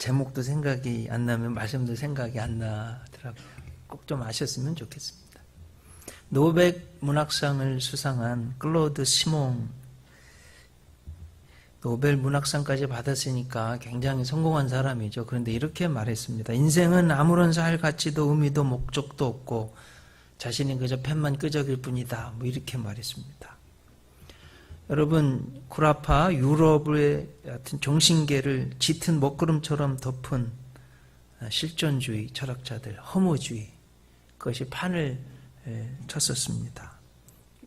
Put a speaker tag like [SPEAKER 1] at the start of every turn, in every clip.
[SPEAKER 1] 제목도 생각이 안 나면 말씀도 생각이 안 나더라고요. 꼭 좀 아셨으면 좋겠습니다. 노벨 문학상을 수상한 클로드 시몽, 노벨 문학상까지 받았으니까 굉장히 성공한 사람이죠. 그런데 이렇게 말했습니다. 인생은 아무런 살 가치도 의미도 목적도 없고 자신이 그저 펜만 끄적일 뿐이다. 뭐 이렇게 말했습니다. 여러분, 구라파 유럽의 같은 정신계를 짙은 먹구름처럼 덮은 실존주의 철학자들, 허무주의, 그것이 판을 쳤었습니다.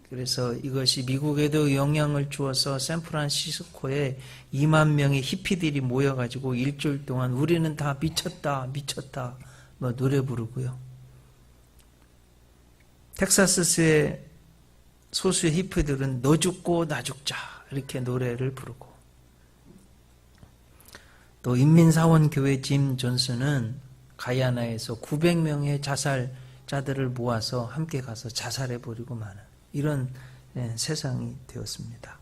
[SPEAKER 1] 그래서 이것이 미국에도 영향을 주어서 샌프란시스코에 2만 명의 히피들이 모여가지고 일주일 동안 우리는 다 미쳤다, 미쳤다, 뭐 노래 부르고요. 텍사스의 소수 히피들은 너 죽고 나 죽자 이렇게 노래를 부르고, 또 인민사원교회 짐 존슨은 가야나에서 900명의 자살자들을 모아서 함께 가서 자살해버리고 마는 이런 세상이 되었습니다.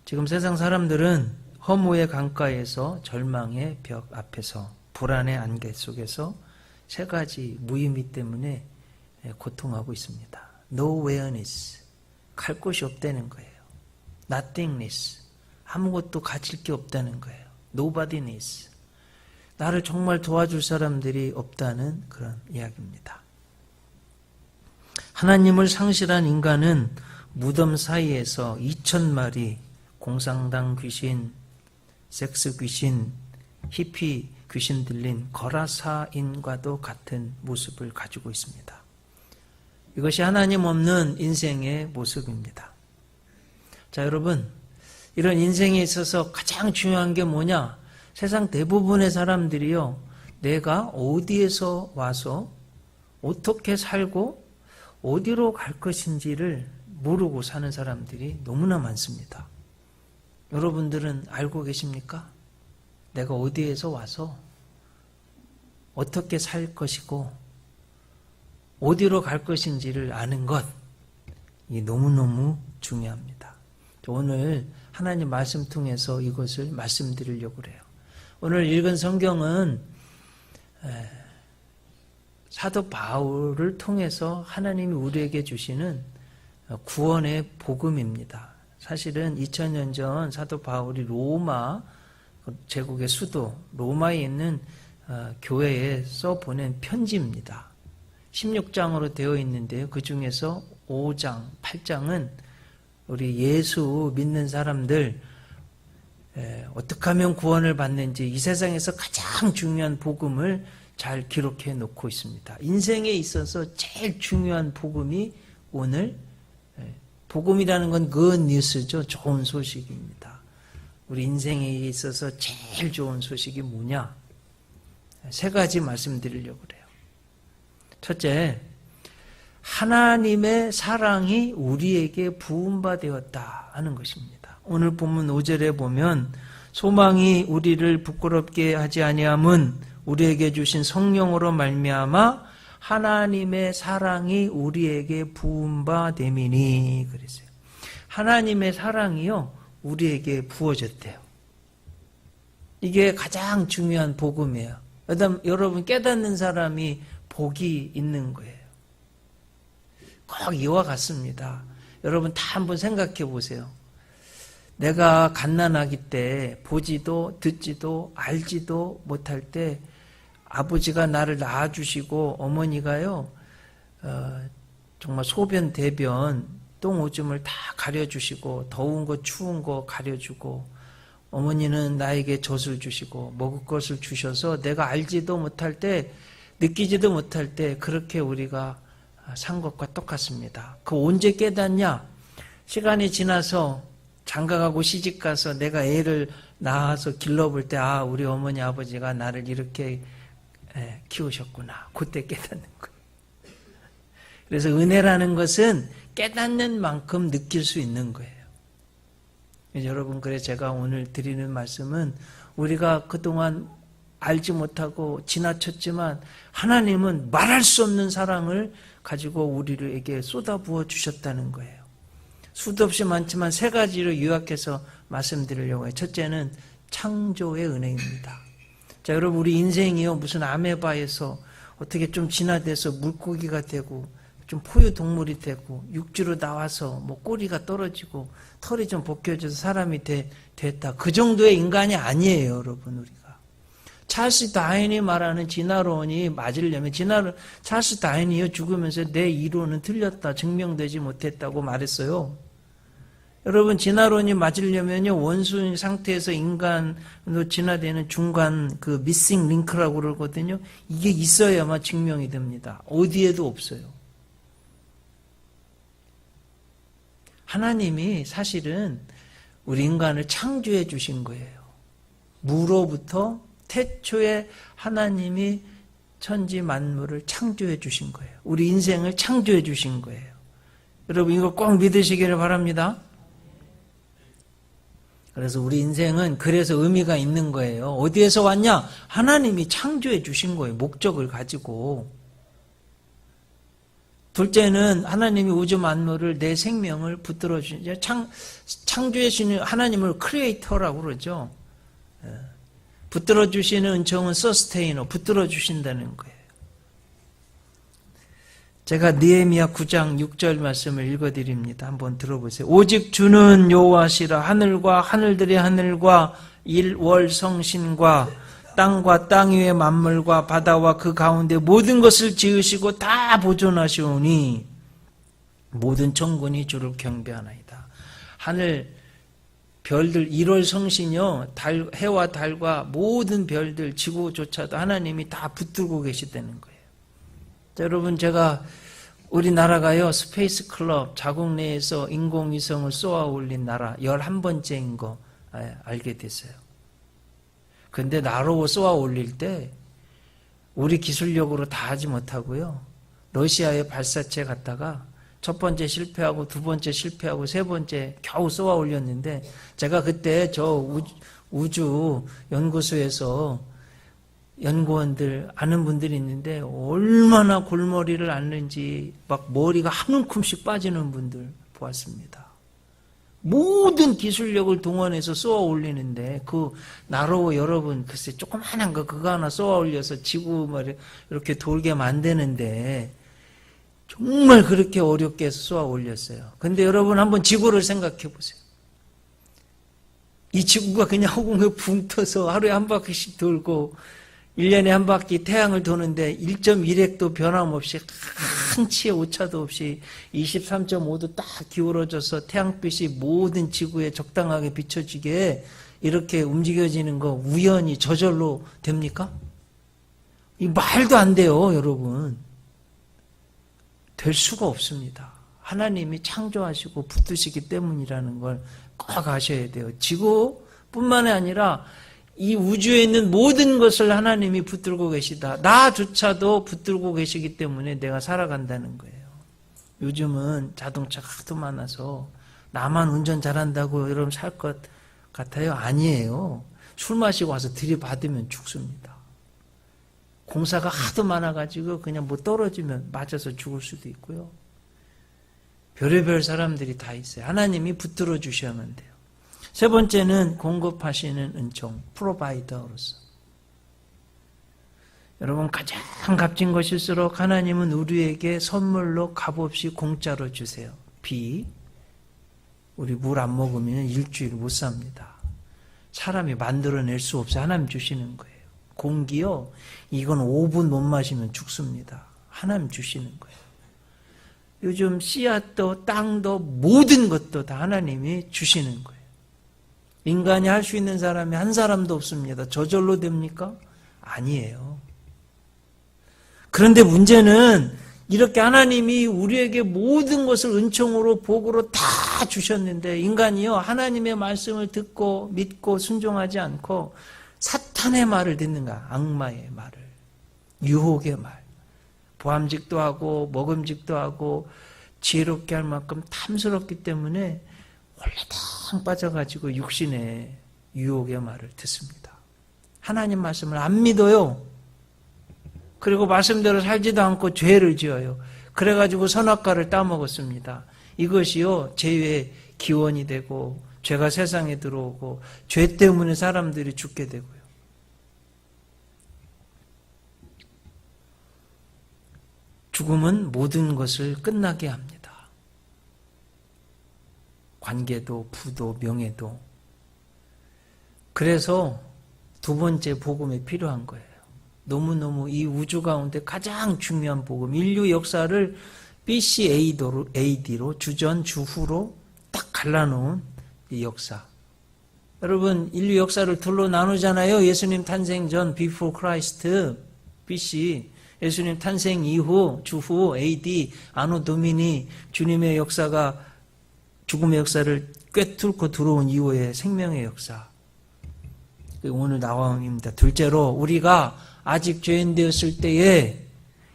[SPEAKER 1] 지금 세상 사람들은 허무의 강가에서 절망의 벽 앞에서 불안의 안개 속에서 세 가지 무의미 때문에 고통하고 있습니다. Nowhereness, 갈 곳이 없다는 거예요. Nothingness, 아무것도 가질 게 없다는 거예요. Nobodyness, 나를 정말 도와줄 사람들이 없다는 그런 이야기입니다. 하나님을 상실한 인간은 무덤 사이에서 2000마리 공산당 귀신, 섹스 귀신, 히피 귀신 들린 거라사인과도 같은 모습을 가지고 있습니다. 이것이 하나님 없는 인생의 모습입니다. 자, 여러분, 이런 인생에 있어서 가장 중요한 게 뭐냐? 세상 대부분의 사람들이요, 내가 어디에서 와서 어떻게 살고 어디로 갈 것인지를 모르고 사는 사람들이 너무나 많습니다. 여러분들은 알고 계십니까? 내가 어디에서 와서 어떻게 살 것이고 어디로 갈 것인지를 아는 것, 이 너무너무 중요합니다. 오늘 하나님 말씀 통해서 이것을 말씀드리려고 그래요. 오늘 읽은 성경은 사도 바울을 통해서 하나님이 우리에게 주시는 구원의 복음입니다. 사실은 2000년 전 사도 바울이 로마 제국의 수도 로마에 있는 교회에 써보낸 편지입니다. 16장으로 되어 있는데요. 그 중에서 5장, 8장은 우리 예수 믿는 사람들 어떻게 하면 구원을 받는지 이 세상에서 가장 중요한 복음을 잘 기록해 놓고 있습니다. 인생에 있어서 제일 중요한 복음이 오늘, 복음이라는 건 good news죠. 좋은 소식입니다. 우리 인생에 있어서 제일 좋은 소식이 뭐냐? 세 가지 말씀드리려고 그래요. 첫째, 하나님의 사랑이 우리에게 부음받았다 하는 것입니다. 오늘 본문 5절에 보면 소망이 우리를 부끄럽게 하지 아니함은 우리에게 주신 성령으로 말미암아 하나님의 사랑이 우리에게 부음받음이니 그랬어요. 하나님의 사랑이요, 우리에게 부어졌대요. 이게 가장 중요한 복음이에요. 여러분 깨닫는 사람이 복이 있는 거예요. 꼭 이와 같습니다. 여러분 다 한번 생각해 보세요. 내가 갓난아기 때 보지도 듣지도 알지도 못할 때 아버지가 나를 낳아주시고 어머니가요, 정말 소변, 대변, 똥, 오줌을 다 가려주시고 더운 거, 추운 거 가려주고 어머니는 나에게 젖을 주시고 먹을 것을 주셔서 내가 알지도 못할 때, 느끼지도 못할 때 그렇게 우리가 산 것과 똑같습니다. 그 언제 깨닫냐? 시간이 지나서 장가가고 시집가서 내가 애를 낳아서 길러볼 때, 아, 우리 어머니 아버지가 나를 이렇게 키우셨구나. 그때 깨닫는 거예요. 그래서 은혜라는 것은 깨닫는 만큼 느낄 수 있는 거예요. 여러분, 그래 제가 오늘 드리는 말씀은 우리가 그동안 알지 못하고 지나쳤지만 하나님은 말할 수 없는 사랑을 가지고 우리에게 쏟아부어 주셨다는 거예요. 수도 없이 많지만 세 가지로 요약해서 말씀드리려고 해요. 첫째는 창조의 은혜입니다. 자, 여러분, 우리 인생이요, 무슨 아메바에서 어떻게 좀 진화돼서 물고기가 되고, 좀 포유동물이 되고, 육지로 나와서 뭐 꼬리가 떨어지고, 털이 좀 벗겨져서 사람이 됐다. 그 정도의 인간이 아니에요, 여러분, 우리가. 찰스 다윈이 말하는 진화론이 맞으려면, 찰스 다윈이요, 죽으면서 내 이론은 틀렸다, 증명되지 못했다고 말했어요. 여러분, 진화론이 맞으려면요, 원수인 상태에서 인간으로 진화되는 중간 그 미싱 링크라고 그러거든요. 이게 있어야만 증명이 됩니다. 어디에도 없어요. 하나님이 사실은 우리 인간을 창조해 주신 거예요. 무로부터 태초에 하나님이 천지 만물을 창조해 주신 거예요. 우리 인생을 창조해 주신 거예요. 여러분, 이거 꼭 믿으시기를 바랍니다. 그래서 우리 인생은 그래서 의미가 있는 거예요. 어디에서 왔냐? 하나님이 창조해 주신 거예요. 목적을 가지고. 둘째는 하나님이 우주 만물을 내 생명을 붙들어 주신, 창조해 주시는 하나님을 크리에이터라고 그러죠. 붙들어 주시는 은총은 서스테이너, 붙들어 주신다는 거예요. 제가 느헤미야 9장 6절 말씀을 읽어드립니다. 한번 들어보세요. 오직 주는 여호와시라. 하늘과 하늘들의 하늘과 일월 성신과 땅과 땅 위의 만물과 바다와 그 가운데 모든 것을 지으시고 다 보존하시오니 모든 천군이 주를 경배하나이다. 하늘 별들, 1월 성신이요, 해와 달과 모든 별들, 지구조차도 하나님이 다 붙들고 계시다는 거예요. 자, 여러분, 제가 우리나라가요, 스페이스 클럽 자국 내에서 인공위성을 쏘아 올린 나라 11번째인 거 알게 됐어요. 근데 나로 쏘아 올릴 때 우리 기술력으로 다 하지 못하고요, 러시아의 발사체 갔다가 첫 번째 실패하고 두 번째 실패하고 세 번째 겨우 쏘아 올렸는데, 제가 그때 저 우주 연구소에서 연구원들 아는 분들이 있는데 얼마나 골머리를 앓는지 막 머리가 한 움큼씩 빠지는 분들 보았습니다. 모든 기술력을 동원해서 쏘아 올리는데 그 나로 여러분 글쎄 조그만한 거 그거 하나 쏘아 올려서 지구 이렇게 돌게 만드는데 정말 그렇게 어렵게 쏘아 올렸어요. 근데 여러분 한번 지구를 생각해 보세요. 이 지구가 그냥 허공에 붕 떠서 하루에 한 바퀴씩 돌고 1년에 한 바퀴 태양을 도는데 1.1획도 변함없이 한 치의 오차도 없이 23.5도 딱 기울어져서 태양빛이 모든 지구에 적당하게 비춰지게 이렇게 움직여지는 거 우연히 저절로 됩니까? 이 말도 안 돼요, 여러분. 될 수가 없습니다. 하나님이 창조하시고 붙드시기 때문이라는 걸 꼭 아셔야 돼요. 지구뿐만 아니라 이 우주에 있는 모든 것을 하나님이 붙들고 계시다. 나조차도 붙들고 계시기 때문에 내가 살아간다는 거예요. 요즘은 자동차가 하도 많아서 나만 운전 잘한다고 여러분 살 것 같아요? 아니에요. 술 마시고 와서 들이받으면 죽습니다. 공사가 하도 많아가지고 그냥 뭐 떨어지면 맞아서 죽을 수도 있고요. 별의별 사람들이 다 있어요. 하나님이 붙들어 주셔야만 돼요. 세 번째는 공급하시는 은총, 프로바이더로서. 여러분, 가장 값진 것일수록 하나님은 우리에게 선물로 값없이 공짜로 주세요. 비, 우리 물 안 먹으면 일주일 못 삽니다. 사람이 만들어낼 수 없어요. 하나님 주시는 거예요. 공기요, 이건 5분 못 마시면 죽습니다. 하나님 주시는 거예요. 요즘 씨앗도 땅도 모든 것도 다 하나님이 주시는 거예요. 인간이 할 수 있는 사람이 한 사람도 없습니다. 저절로 됩니까? 아니에요. 그런데 문제는 이렇게 하나님이 우리에게 모든 것을 은총으로 복으로 다 주셨는데 인간이요, 하나님의 말씀을 듣고 믿고 순종하지 않고 사탄의 말을 듣는가? 악마의 말을, 유혹의 말, 보암직도 하고 먹음직도 하고 지혜롭게 할 만큼 탐스럽기 때문에 홀라당 빠져가지고 육신의 유혹의 말을 듣습니다. 하나님 말씀을 안 믿어요. 그리고 말씀대로 살지도 않고 죄를 지어요. 그래가지고 선악과를 따먹었습니다. 이것이요, 죄의 기원이 되고 죄가 세상에 들어오고 죄 때문에 사람들이 죽게 되고요. 죽음은 모든 것을 끝나게 합니다. 관계도, 부도, 명예도. 그래서 두 번째 복음이 필요한 거예요. 너무너무 이 우주 가운데 가장 중요한 복음, 인류 역사를 BC AD로 주전, 주후로 딱 갈라놓은 이 역사. 여러분, 인류 역사를 둘로 나누잖아요. 예수님 탄생 전, before Christ, BC. 예수님 탄생 이후, 주후, AD, 아노 도미니, 주님의 역사가 죽음의 역사를 꿰뚫고 들어온 이후의 생명의 역사. 오늘 나와입니다. 둘째로, 우리가 아직 죄인 되었을 때에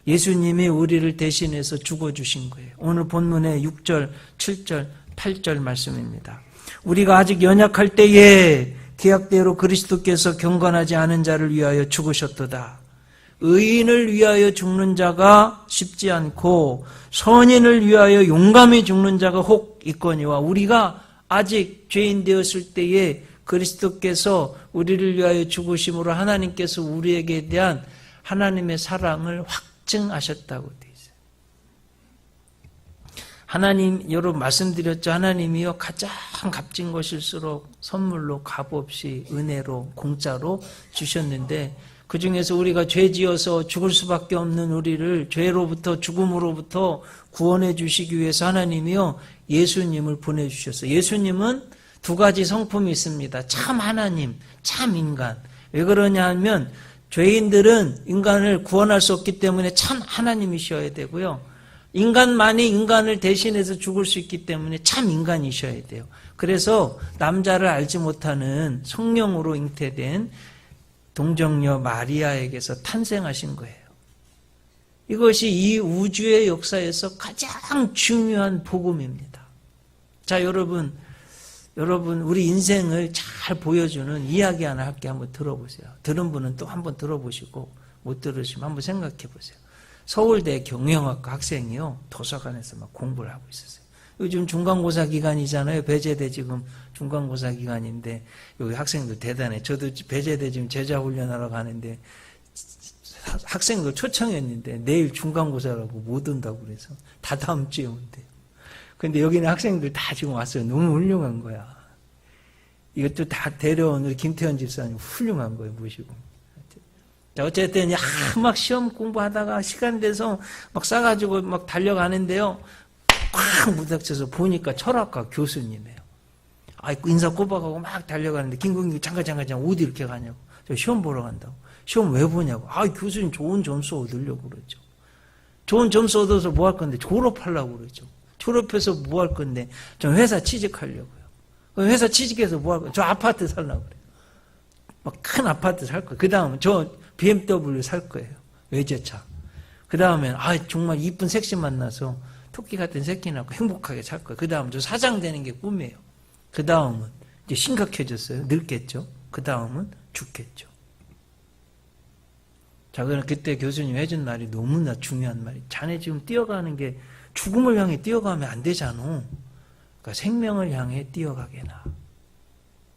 [SPEAKER 1] 예수님이 우리를 대신해서 죽어주신 거예요. 오늘 본문의 6절, 7절, 8절 말씀입니다. 우리가 아직 연약할 때에 계약대로 그리스도께서 경건하지 않은 자를 위하여 죽으셨도다. 의인을 위하여 죽는 자가 쉽지 않고 선인을 위하여 용감히 죽는 자가 혹 있거니와, 우리가 아직 죄인 되었을 때에 그리스도께서 우리를 위하여 죽으심으로 하나님께서 우리에게 대한 하나님의 사랑을 확증하셨다고 되어 있어요. 하나님, 여러분 말씀드렸죠. 하나님이요 가장 값진 것일수록 선물로 값없이 은혜로 공짜로 주셨는데, 그 중에서 우리가 죄 지어서 죽을 수밖에 없는 우리를 죄로부터 죽음으로부터 구원해 주시기 위해서 하나님이요 예수님을 보내주셨어요. 예수님은 두 가지 성품이 있습니다. 참 하나님, 참 인간. 왜 그러냐 하면 죄인들은 인간을 구원할 수 없기 때문에 참 하나님이셔야 되고요. 인간만이 인간을 대신해서 죽을 수 있기 때문에 참 인간이셔야 돼요. 그래서 남자를 알지 못하는 성령으로 잉태된 동정녀 마리아에게서 탄생하신 거예요. 이것이 이 우주의 역사에서 가장 중요한 복음입니다. 자, 여러분 우리 인생을 잘 보여주는 이야기 하나 할게. 한번 들어보세요. 들은 분은 또 한번 들어보시고 못 들으시면 한번 생각해 보세요. 서울대 경영학과 학생이요 도서관에서 막 공부를 하고 있었어요. 요즘 중간고사 기간이잖아요. 배제대 지금 중간고사 기간인데 여기 학생들 대단해. 저도 배제대 지금 제자훈련하러 가는데 학생들 초청했는데 내일 중간고사라고 못 온다고 그래서 다 다음 주에 온대요. 근데 여기는 학생들 다 지금 왔어요. 너무 훌륭한 거야. 이것도 다 데려온 우리 김태현 집사님 훌륭한 거예요. 모시고. 자, 어쨌든 막 시험 공부하다가 시간 돼서 막 싸가지고 막 달려가는데요. 꽉 무닥쳐서 보니까 철학과 교수님이에요. 인사 꼽아가고 막 달려가는데, 김국님 잠깐 어디 이렇게 가냐고. 저 시험 보러 간다고. 시험 왜 보냐고. 교수님 좋은 점수 얻으려고 그러죠. 좋은 점수 얻어서 뭐 할 건데 졸업하려고 그러죠. 졸업해서 뭐 할 건데 저 회사 취직하려고요. 회사 취직해서 뭐 할 거예요. 저 아파트 살려고 그래요. 막 큰 아파트 살 거예요. 그 다음에 저 BMW 살 거예요. 외제차. 그 다음엔 정말 이쁜 섹시 만나서 토끼 같은 새끼 낳고 행복하게 살 거예요. 그 다음 저 사장 되는 게 꿈이에요. 그 다음은 이제 심각해졌어요. 늙겠죠. 그 다음은 죽겠죠. 자, 그럼 그때 교수님 해준 말이 너무나 중요한 말이, 자네 지금 뛰어가는 게 죽음을 향해 뛰어가면 안 되잖아. 그러니까 생명을 향해 뛰어가게나.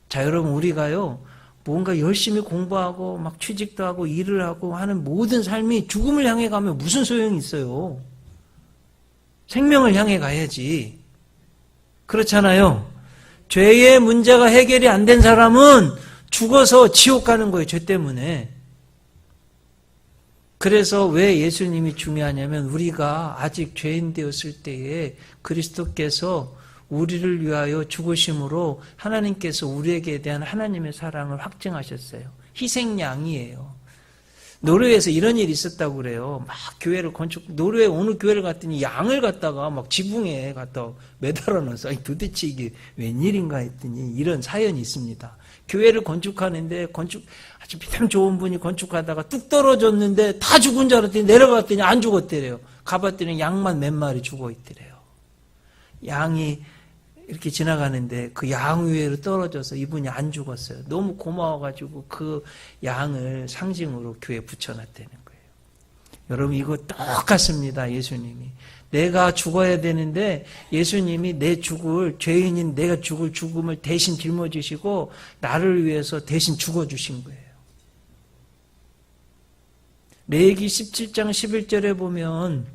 [SPEAKER 1] 자, 여러분 우리가요 뭔가 열심히 공부하고 막 취직도 하고 일을 하고 하는 모든 삶이 죽음을 향해 가면 무슨 소용이 있어요. 생명을 향해 가야지. 그렇잖아요. 죄의 문제가 해결이 안 된 사람은 죽어서 지옥 가는 거예요. 죄 때문에. 그래서 왜 예수님이 중요하냐면, 우리가 아직 죄인 되었을 때에 그리스도께서 우리를 위하여 죽으심으로 하나님께서 우리에게 대한 하나님의 사랑을 확증하셨어요. 희생양이에요. 노르웨이에서 이런 일이 있었다고 그래요. 막 교회를 노르웨이 어느 교회를 갔더니 양을 갖다가 막 지붕에 갖다 매달아 놨어. 도대체 이게 웬일인가 했더니 이런 사연이 있습니다. 교회를 건축하는데 아주 참 좋은 분이 건축하다가 뚝 떨어졌는데 다 죽은 줄 알았더니 내려갔더니 안 죽었대래요. 가봤더니 양만 몇 마리 죽어 있더래요. 양이 이렇게 지나가는데 그 양 위에로 떨어져서 이분이 안 죽었어요. 너무 고마워가지고 그 양을 상징으로 교회에 붙여놨다는 거예요. 여러분 이거 똑같습니다. 예수님이. 내가 죽어야 되는데 예수님이 죄인인 내가 죽을 죽음을 대신 짊어지시고 나를 위해서 대신 죽어주신 거예요. 레위기 17장 11절에 보면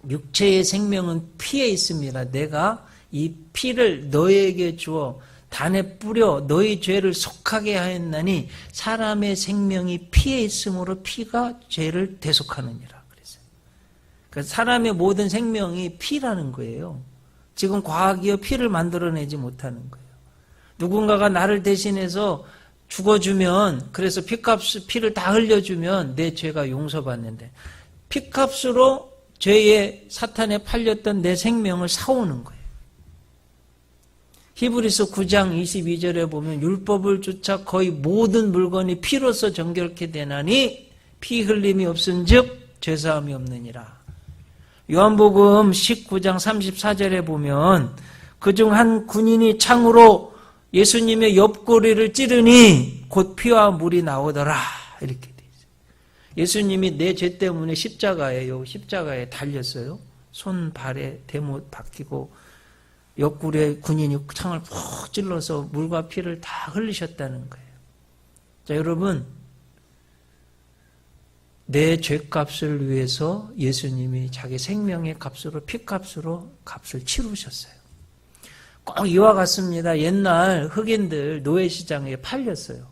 [SPEAKER 1] 육체의 생명은 피에 있습니다. 내가 이 피를 너에게 주어 단에 뿌려 너희 죄를 속하게 하였나니 사람의 생명이 피에 있으므로 피가 죄를 대속하느니라 그랬어요. 그러니까 사람의 모든 생명이 피라는 거예요. 지금 과학이요 피를 만들어내지 못하는 거예요. 누군가가 나를 대신해서 죽어주면, 그래서 피를 다 흘려주면 내 죄가 용서받는데, 피값으로 죄의 사탄에 팔렸던 내 생명을 사오는 거예요. 히브리서 9장 22절에 보면 율법을 쫓아 거의 모든 물건이 피로서 정결케 되나니 피 흘림이 없은즉 죄사함이 없느니라. 요한복음 19장 34절에 보면 그중 한 군인이 창으로 예수님의 옆구리를 찌르니 곧 피와 물이 나오더라. 이렇게 돼 있어요. 예수님이 내 죄 때문에 십자가에 달렸어요. 손 발에 대못 박히고 옆구리에 군인이 창을 푹 찔러서 물과 피를 다 흘리셨다는 거예요. 자, 여러분, 내 죄값을 위해서 예수님이 자기 생명의 값으로, 피값으로 값을 치르셨어요. 꼭 이와 같습니다. 옛날 흑인들 노예시장에 팔렸어요.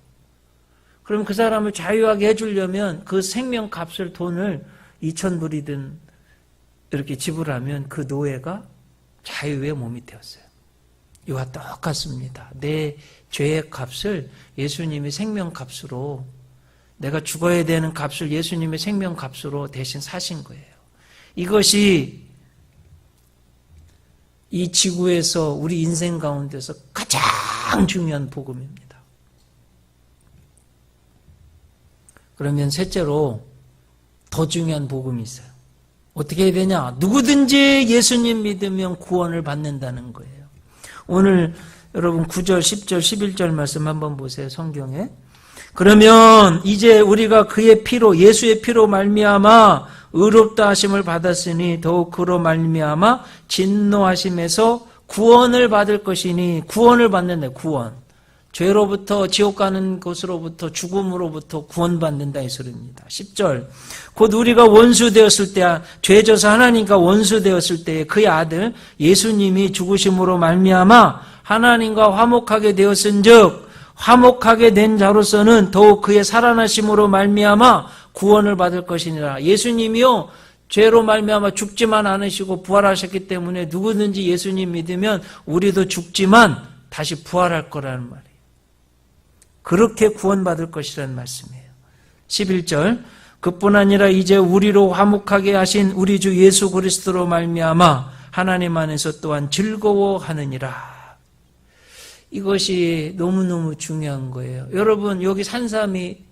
[SPEAKER 1] 그럼 그 사람을 자유하게 해주려면 그 생명값을 돈을 2,000불이든 이렇게 지불하면 그 노예가 자유의 몸이 되었어요. 이와 똑같습니다. 내 죄의 값을 예수님이 생명값으로, 내가 죽어야 되는 값을 예수님의 생명값으로 대신 사신 거예요. 이것이 이 지구에서 우리 인생 가운데서 가장 중요한 복음입니다. 그러면 셋째로 더 중요한 복음이 있어요. 어떻게 해야 되냐? 누구든지 예수님 믿으면 구원을 받는다는 거예요. 오늘 여러분 9절, 10절, 11절 말씀 한번 보세요. 성경에. 그러면 이제 우리가 그의 피로, 예수의 피로 말미암아 의롭다 하심을 받았으니 더욱 그로 말미암아 진노하심에서 구원을 받을 것이니, 구원을 받는다. 구원. 죄로부터, 지옥 가는 곳으로부터, 죽음으로부터 구원받는다 이 소리입니다. 10절. 곧 우리가 원수 되었을 때, 죄져서 하나님과 원수 되었을 때에 그의 아들 예수님이 죽으심으로 말미암아 하나님과 화목하게 되었은즉 화목하게 된 자로서는 더욱 그의 살아나심으로 말미암아 구원을 받을 것이니라. 예수님이요 죄로 말미암아 죽지만 않으시고 부활하셨기 때문에 누구든지 예수님 믿으면 우리도 죽지만 다시 부활할 거라는 말이에요. 그렇게 구원받을 것이라는 말씀이에요. 11절. 그뿐 아니라 이제 우리로 화목하게 하신 우리 주 예수 그리스도로 말미암아 하나님 안에서 또한 즐거워하느니라. 이것이 너무너무 중요한 거예요. 여러분, 여기 산삼이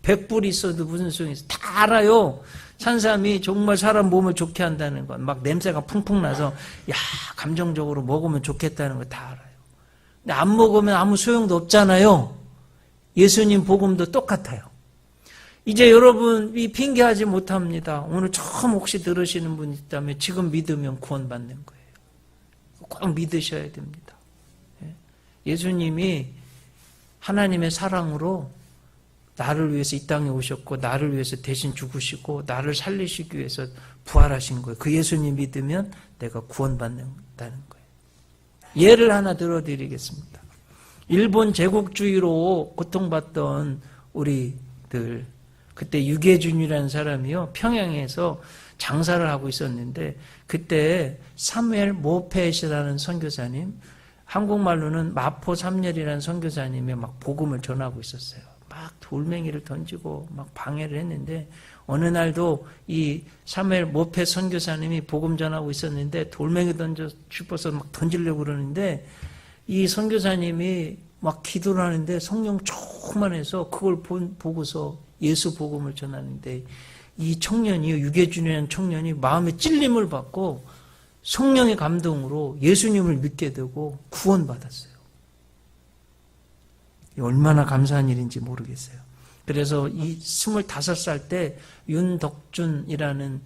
[SPEAKER 1] 100불 있어도 무슨 소용이 있어요? 다 알아요. 산삼이 정말 사람 몸을 좋게 한다는 건, 막 냄새가 풍풍 나서 야, 감정적으로 먹으면 좋겠다는 거 다 알아요. 근데 안 먹으면 아무 소용도 없잖아요. 예수님 복음도 똑같아요. 이제 여러분 이 핑계하지 못합니다. 오늘 처음 혹시 들으시는 분 있다면 지금 믿으면 구원받는 거예요. 꼭 믿으셔야 됩니다. 예수님이 하나님의 사랑으로 나를 위해서 이 땅에 오셨고 나를 위해서 대신 죽으시고 나를 살리시기 위해서 부활하신 거예요. 그 예수님 믿으면 내가 구원받는다는 거예요. 예를 하나 들어드리겠습니다. 일본 제국주의로 고통받던 우리들, 그때 유계준이라는 사람이요 평양에서 장사를 하고 있었는데 그때 사무엘 모펫이라는 선교사님, 한국말로는 마포 삼열이라는 선교사님이 막 복음을 전하고 있었어요. 막 돌멩이를 던지고 막 방해를 했는데 어느 날도 이 사무엘 모펫 선교사님이 복음 전하고 있었는데 돌멩이 던져 싶어서 막 던지려고 그러는데 이 선교사님이 막 기도를 하는데 성령 충만해서 그걸 보고서 예수 복음을 전하는데 이 청년이, 유계준이라는 청년이 마음에 찔림을 받고 성령의 감동으로 예수님을 믿게 되고 구원받았어요. 얼마나 감사한 일인지 모르겠어요. 그래서 이 25살 때 윤덕준이라는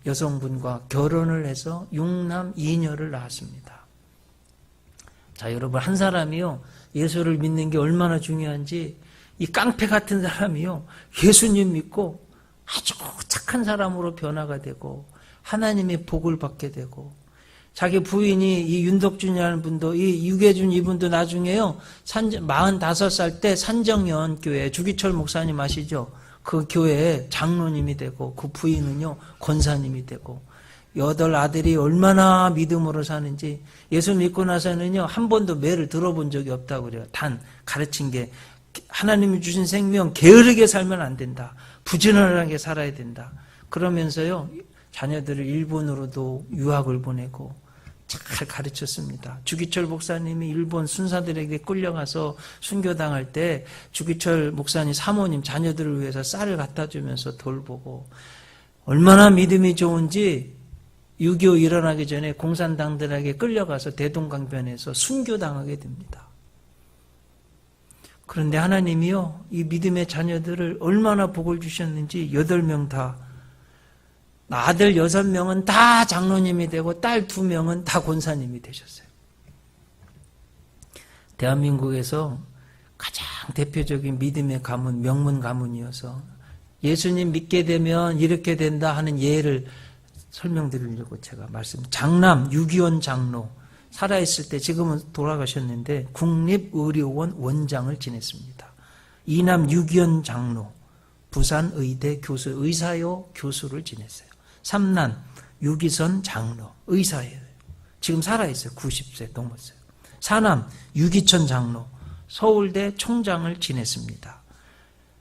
[SPEAKER 1] 여성분과 결혼을 해서 6남 2녀를 낳았습니다. 자, 여러분, 한 사람이요 예수를 믿는 게 얼마나 중요한지, 이 깡패 같은 사람이요 예수님 믿고 아주 착한 사람으로 변화가 되고 하나님의 복을 받게 되고, 자기 부인이 이 윤덕준이라는 분도, 이 유계준 이분도 나중에요, 45살 때 산정연 교회, 주기철 목사님 아시죠? 그 교회에 장로님이 되고, 그 부인은요, 권사님이 되고, 8 아들이 얼마나 믿음으로 사는지, 예수 믿고 나서는요, 한 번도 매를 들어본 적이 없다고 그래요. 단, 가르친 게, 하나님이 주신 생명, 게으르게 살면 안 된다. 부지런하게 살아야 된다. 그러면서요, 자녀들을 일본으로도 유학을 보내고, 잘 가르쳤습니다. 주기철 목사님이 일본 순사들에게 끌려가서 순교당할 때 주기철 목사님 사모님 자녀들을 위해서 쌀을 갖다 주면서 돌보고, 얼마나 믿음이 좋은지 6.25 일어나기 전에 공산당들에게 끌려가서 대동강변에서 순교당하게 됩니다. 그런데 하나님이요, 이 믿음의 자녀들을 얼마나 복을 주셨는지 8명 다, 아들 6명은 다 장로님이 되고 딸 2명은 다 권사님이 되셨어요. 대한민국에서 가장 대표적인 믿음의 가문, 명문 가문이어서 예수님 믿게 되면 이렇게 된다 하는 예를 설명드리려고 제가 장남 유기원 장로, 살아있을 때, 지금은 돌아가셨는데 국립의료원 원장을 지냈습니다. 이남 유기원 장로, 부산의대 교수, 의사요 교수를 지냈어요. 3남 유기선 장로, 의사예요. 지금 살아있어요. 90세 넘었어요. 4남 유기천 장로, 서울대 총장을 지냈습니다.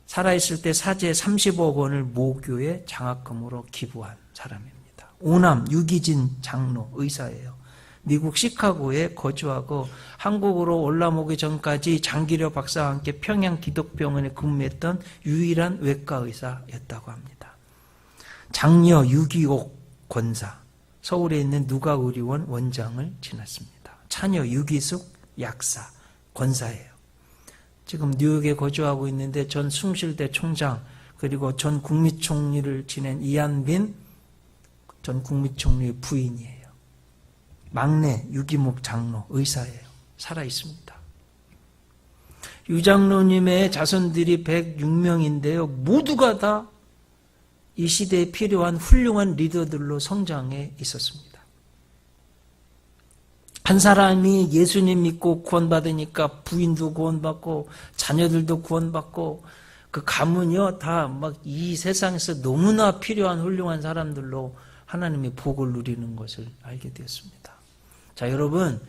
[SPEAKER 1] 살아있을 때 사제 30억 원을 모교에 장학금으로 기부한 사람입니다. 5남 유기진 장로, 의사예요. 미국 시카고에 거주하고 한국으로 올라오기 전까지 장기려 박사와 함께 평양 기독병원에 근무했던 유일한 외과 의사였다고 합니다. 장녀 유기옥 권사, 서울에 있는 누가의료원 원장을 지냈습니다. 차녀 유기숙 약사, 권사예요. 지금 뉴욕에 거주하고 있는데 전 숭실대 총장, 그리고 전 국무총리를 지낸 이한빈 전 국무총리의 부인이에요. 막내 유기목 장로, 의사예요. 살아있습니다. 유 장로님의 자손들이 106명인데요. 모두가 다 이 시대에 필요한 훌륭한 리더들로 성장해 있었습니다. 한 사람이 예수님 믿고 구원받으니까 부인도 구원받고 자녀들도 구원받고, 그 가문이요 다 막 이 세상에서 너무나 필요한 훌륭한 사람들로 하나님의 복을 누리는 것을 알게 되었습니다. 자, 여러분,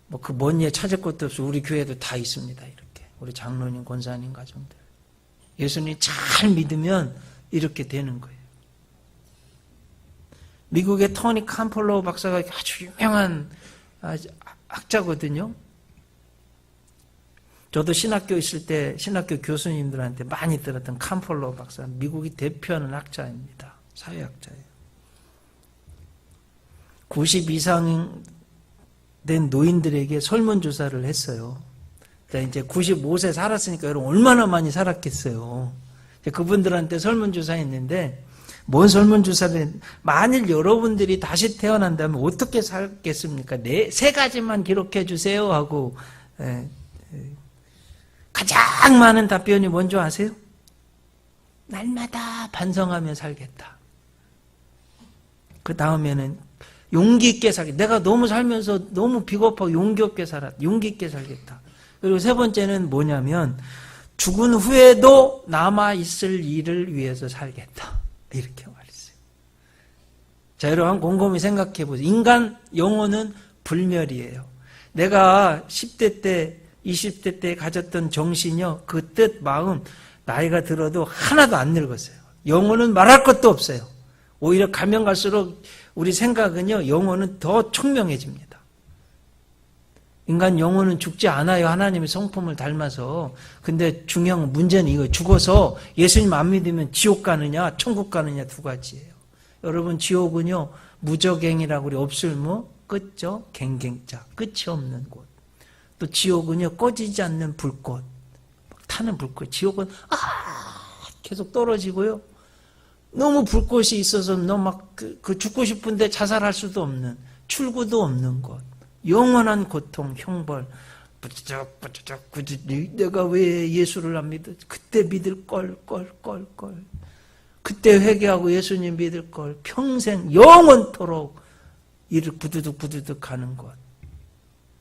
[SPEAKER 1] 뭐 그 먼 예 찾을 것도 없이 우리 교회도 다 있습니다. 이렇게 우리 장로님, 권사님 가정들, 예수님 잘 믿으면 이렇게 되는 거예요. 미국의 토니 캄폴로 박사가 아주 유명한 학자거든요. 저도 신학교 있을 때 신학교 교수님들한테 많이 들었던 캄폴로 박사, 미국이 대표하는 학자입니다. 사회학자예요. 90 이상 된 노인들에게 설문조사를 했어요. 이제 95세 살았으니까 여러분 얼마나 많이 살았겠어요. 그분들한테 설문조사했는데, 뭔 설문조사를, 만일 여러분들이 다시 태어난다면 어떻게 살겠습니까? 3가지만 기록해 주세요 하고, 가장 많은 답변이 뭔지 아세요? 날마다 반성하며 살겠다. 그 다음에는 용기 있게 살겠다. 내가 너무 살면서 너무 비겁하고 용기 없게 살았다. 용기 있게 살겠다. 그리고 3번째는 뭐냐면, 죽은 후에도 남아있을 일을 위해서 살겠다. 이렇게 말했어요. 자, 여러분 곰곰이 생각해 보세요. 인간 영혼은 불멸이에요. 내가 10대 때, 20대 때 가졌던 정신이요, 그 뜻, 마음, 나이가 들어도 하나도 안 늙었어요. 영혼은 말할 것도 없어요. 오히려 가면 갈수록 우리 생각은요, 영혼은 더 총명해집니다. 인간 영혼은 죽지 않아요. 하나님의 성품을 닮아서. 근데 중요한 문제는 이거예요. 죽어서 예수님 안 믿으면 지옥 가느냐 천국 가느냐 2가지예요. 여러분, 지옥은요 무저갱이라고 우리 없을무 끝죠? 갱갱자, 끝이 없는 곳. 또 지옥은요 꺼지지 않는 불꽃, 타는 불꽃. 지옥은 계속 떨어지고요, 너무 불꽃이 있어서 너무 막 그 죽고 싶은데 자살할 수도 없는, 출구도 없는 곳. 영원한 고통, 형벌, 부지적, 내가 왜 예수를 안 믿어? 그때 믿을 걸. 그때 회개하고 예수님 믿을 걸 평생 영원토록 이를 부두둑 가는 것.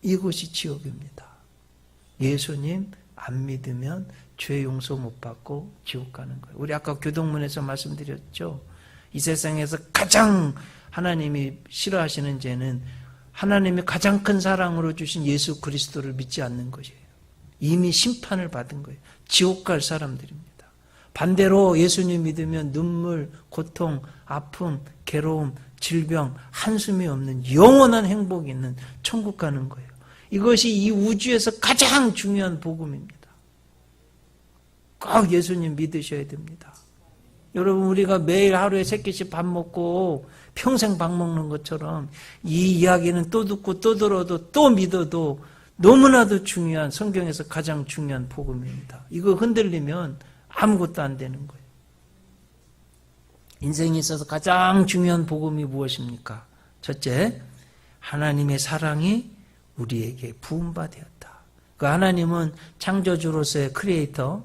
[SPEAKER 1] 이것이 지옥입니다. 예수님 안 믿으면 죄 용서 못 받고 지옥 가는 거예요. 우리 아까 교동문에서 말씀드렸죠. 이 세상에서 가장 하나님이 싫어하시는 죄는 하나님이 가장 큰 사랑으로 주신 예수 그리스도를 믿지 않는 것이에요. 이미 심판을 받은 거예요. 지옥 갈 사람들입니다. 반대로 예수님 믿으면 눈물, 고통, 아픔, 괴로움, 질병, 한숨이 없는 영원한 행복이 있는 천국 가는 거예요. 이것이 이 우주에서 가장 중요한 복음입니다. 꼭 예수님 믿으셔야 됩니다. 여러분, 우리가 매일 하루에 3끼씩 밥 먹고 평생 밥 먹는 것처럼 이 이야기는 또 듣고 또 들어도 또 믿어도 너무나도 중요한, 성경에서 가장 중요한 복음입니다. 이거 흔들리면 아무것도 안 되는 거예요. 인생에 있어서 가장 중요한 복음이 무엇입니까? 첫째, 하나님의 사랑이 우리에게 부음받았다. 그 하나님은 창조주로서의 크리에이터,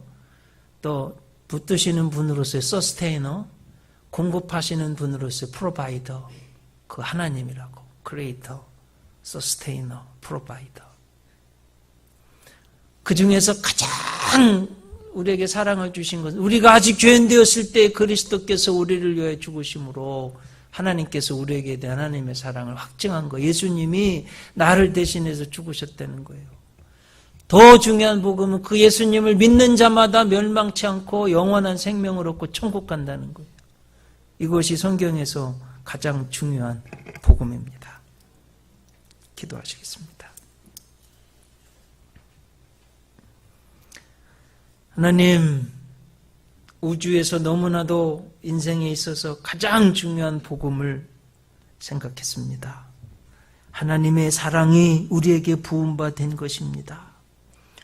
[SPEAKER 1] 또 붙드시는 분으로서의 서스테이너, 공급하시는 분으로서의 프로바이더, 그 하나님이라고. 크리에이터, 서스테이너, 프로바이더. 그 중에서 가장 우리에게 사랑을 주신 것은 우리가 아직 죄인 되었을 때 그리스도께서 우리를 위해 죽으심으로 하나님께서 우리에게 대한 하나님의 사랑을 확증한 거예요. 예수님이 나를 대신해서 죽으셨다는 거예요. 더 중요한 복음은 그 예수님을 믿는 자마다 멸망치 않고 영원한 생명을 얻고 천국 간다는 거예요. 이것이 성경에서 가장 중요한 복음입니다. 기도하시겠습니다. 하나님, 우주에서 너무나도 인생에 있어서 가장 중요한 복음을 생각했습니다. 하나님의 사랑이 우리에게 부음받은 것입니다.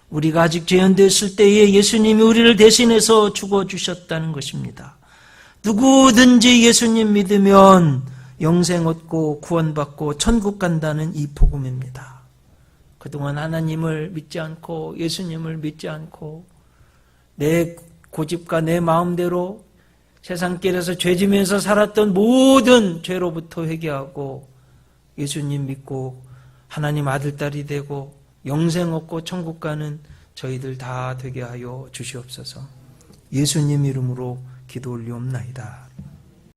[SPEAKER 1] 우리가 아직 죄인되었을 때에 예수님이 우리를 대신해서 죽어주셨다는 것입니다. 누구든지 예수님 믿으면 영생 얻고 구원받고 천국 간다는 이 복음입니다. 그동안 하나님을 믿지 않고 예수님을 믿지 않고 내 고집과 내 마음대로 세상길에서 죄지면서 살았던 모든 죄로부터 회개하고 예수님 믿고 하나님 아들, 딸이 되고 영생 얻고 천국 가는 저희들 다 되게 하여 주시옵소서. 예수님 이름으로 기도 올리옵나이다.